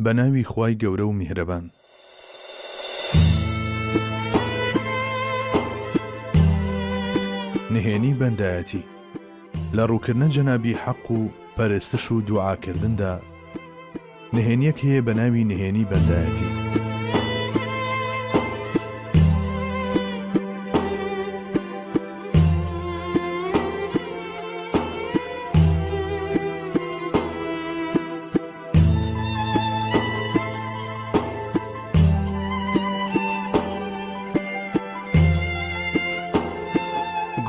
بە ناوی خوای گەورە و میهرەبان. نهێنی بەندایەتی لە ڕووکردنە جەنابی حەق و پەرستش و دوعاکردندا نهێنیەک هەیە بە ناوی نهێنی بەندایەتی.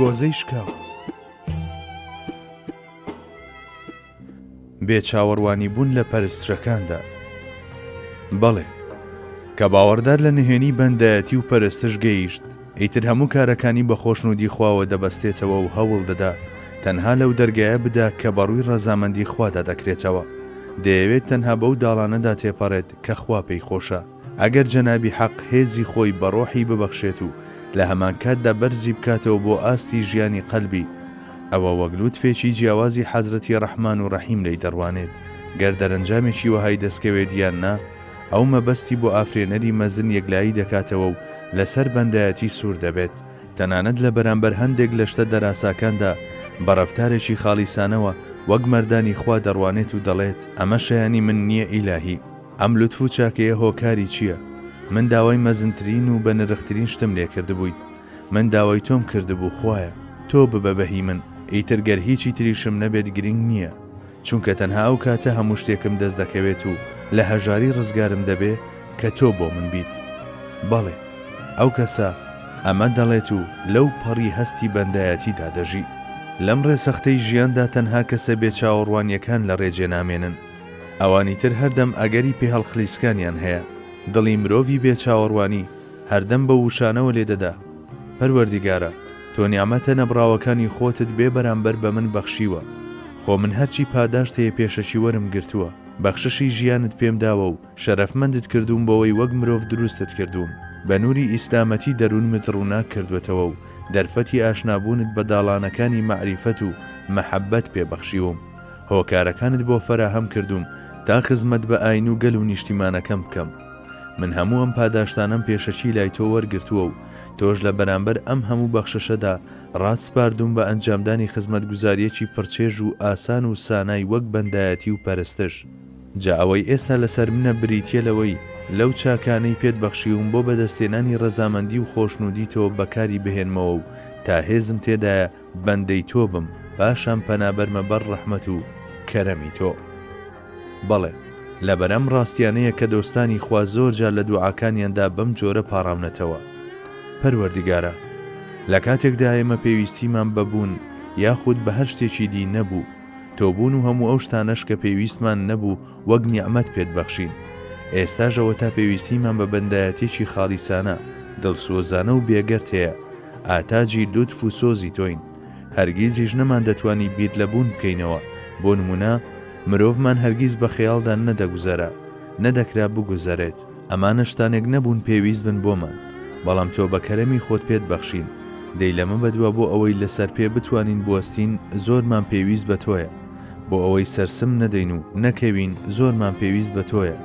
گۆزەی شکاو بێچاوەڕوانی بوون لە پەرستشەکاندا. بەڵێ کە باوەڕدار لە نهێنی بەندایەتی و پەرستش گەیشت، ئیتر هەموو کارەکانی بە خۆشنودی خواوە دەبەستێتەوە و هەوڵ دەدا تەنها لەو دەرگایە بدا کە بەڕووی ڕەزامەندی خوادا دەکرێتەوە. دەیەوێت تەنها بەو داڵانەدا تێپەڕێت کە خوا پێی خۆشە. ئەگەر جەنابی حەق هێزی خۆی بە ڕۆحی ببەخشێت و لە هەمان کاتدا بەرزی بکاتەوە بۆ ئاستی ژیانی قەلبی، ئەوە وەک لوتفێکی جیاوازی حەزرەتی ڕەحمان و ڕەحیم لێی دەڕوانێت. گەر دەرەنجامێکی وەهای دەستکەوێت یان نا، ئەو مەبەستی بۆ ئافرێنەری مەزن یەکلایی دەکاتەوە و لەسەر بەندایەتی سوور دەبێت. تەنانەت لە بەرامبەر هەندێک لە شتە دەراساکاندا بە ڕەفتارێکی خاڵیسانەوە وەک مەردانی خوا دەڕوانێت و دەڵێت ئەمە شایانی من نییە ئیلاهی. ئەم لوتف و چاکەیە هۆکاری چییە؟ من داوای مەزنترین و بە نرخترین شتم لێ کردبوویت. من داوای تۆم کردبوو خوایە تۆ ببە بەهی من، ئیتر گەر هیچی تریشم نەبێت گرنگ نییە، چونکە تەنها ئەو کاتە هەموو شتێکم دەست دەکەوێت و لە هەژاری ڕزگارم دەبێ کە تۆ بۆ من بیت. بەڵێ ئەو کەسە ئەمە دەڵێت و لەو پەڕی هەستی بەندایەتیدا دەژی. لەم ڕێسەختەی ژیاندا تەنها کەسە بێچاوەڕوانیەکان لە ڕێجێ نامێنن. ئەوانی تر هەردەم ئەگەری پێ هەڵخلیسکانیان هەیە. دڵی مرۆڤی بێچاوەڕوانی هەردەم بە وشانەوە لێدەدا. پەروەردیگارە، تۆ نیعمەتە نەبراوەکانی خۆتت بێ بەرامبەر بە من بەخشیوە. خۆ من هەرچی پاداشت هەیە پێشەچی وەرم گرتووە. بەخششی ژیانت پێم داوە و شەرەفمەندت کردوم بەوەی وەک مرۆڤ دروستت کردوم. بە نووری ئیسلامەتی دەروونمت ڕووناک کردوێتەوە و دەرفەتی ئاشنابوونت بە داڵانەکانی مەعریفەت و مەحەبەت پێبەخشیوم. هۆکارەکانت بۆ فەراهەم کردوم تا خزمەت بە ئاین و گەل و نیشتیمانەکەم بکەم. من هەموو ئەم پاداشتانم پێشەچی لای تۆ وەرگرتووە و تۆش لە بەرامبەر ئەم هەموو بەخشەشەدا ڕاستسپاردوم بە ئەنجامدانی خزمەتگوزاریەکی پڕچێژ و ئاسان و سانای وەک بەندایەتی و پەرستش. جا ئەوەی ئێستا لەسەر منە بریتە لەوەی لەو چاکانەی پێت بەخشیوم بۆ بەدەستێنانی ڕەزامەندی و خۆشنودی تۆ بەکاری بهێنمەوە و تا هێزم تێدایە بەندەی تۆ بم، پاشان پەنابەرمە بەر ڕەحمەت و کەرەمی تۆ. بەڵێ لە بەرەم ڕاستیانەیە کە دۆستانی خوا زۆرجار لە دوعاکانیاندا بەم جۆرە پاڕاونەتەوە. پەروەردیگارە، لە کاتێکدا ئێمە پێویستیمان بەبوون یاخود بە هەر شتێکی دی نەبوو، تۆبوون و هەموو ئەو شتانەش کە پێویستمان نەبوو وەک نیعمەت پێت بەخشین. ئێستاژەوە تا پێویستیمان بە بەندایەتێکی خاڵیسانە، دڵسۆزانە و بێگەرت هەیە. ئاتاجی لوتف و سۆزی تۆین. هەرگیزیش نەمان دەتوانی بیر لەبوون بکەینەوە. بۆ نمونە مرۆڤمان هەرگیز بە خەیاڵدا نەدەگوزەرە، نەدەکرا بگوزەرێت. ئەمانە شتانێک نەبوون پێویست بن بۆمان، بەڵام تۆ بە کەرەمی خۆت پێت بەخشین. دەی لەمە بەدووە بۆ ئەوەی لەسەر پێ بتوانین بوەستین زۆرمان پێویست بە تۆیە. بۆ ئەوەی سەرسم نەدەین و نەکەوین زۆرمان پێویست بە تۆیە.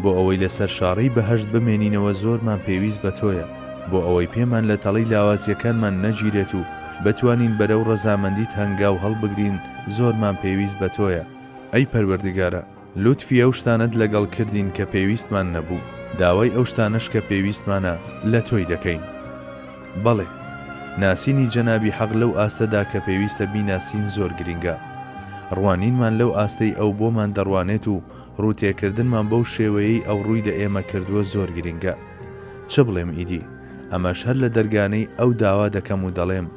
بۆ ئەوەی لەسەر شاڕی بەهەشت بمێنینەوە زۆرمان پێویست بە تۆیە. بۆ ئەوەی پێمان لە تەڵی لاوازیەکانمان نەگیرێت و بتوانین بەرەو ڕەزامەندیت هەنگاو هەڵبگرین زۆرمان پێویست بە تۆیە. ئەی پەروەردیگارە، لوتفی ئەو شتانت لەگەڵ کردین کە پێویستمان نەبوو، داوای ئەو شتانش کە پێویستمانە لە تۆی دەکەین. بەڵێ ناسینی جەنابی حەق لەو ئاستەدا کە پێویستە بیناسین زۆر گرینگە. ڕوانینمان لەو ئاستەی ئەو بۆمان دەڕوانێت و ڕووتێکردنمان بەو شێوەیەی ئەو ڕووی لە ئێمە کردووە زۆر گرینگە. چ بڵێم ئیدی؟ ئەمەش هەر لە دەرگانەی ئەو داوا دەکەم و دەڵێم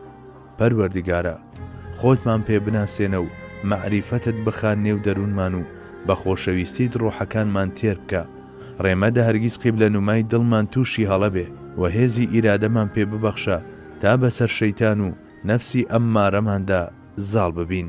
پەروەردیگارە، خۆتمان پێ بناسێنە و مەعریفەتت بخان نێو دەروونمان و بە خۆشەویستیت ڕۆحەکانمان تێر بکە. ڕێمەدە هەرگیز قیبلە نومای دڵمان تووشی هەڵەبێ و هێزی ئیرادەمان پێ ببەخشە تا بەسەر شەیتان و نەفسی ئەممارەماندا زاڵ ببین.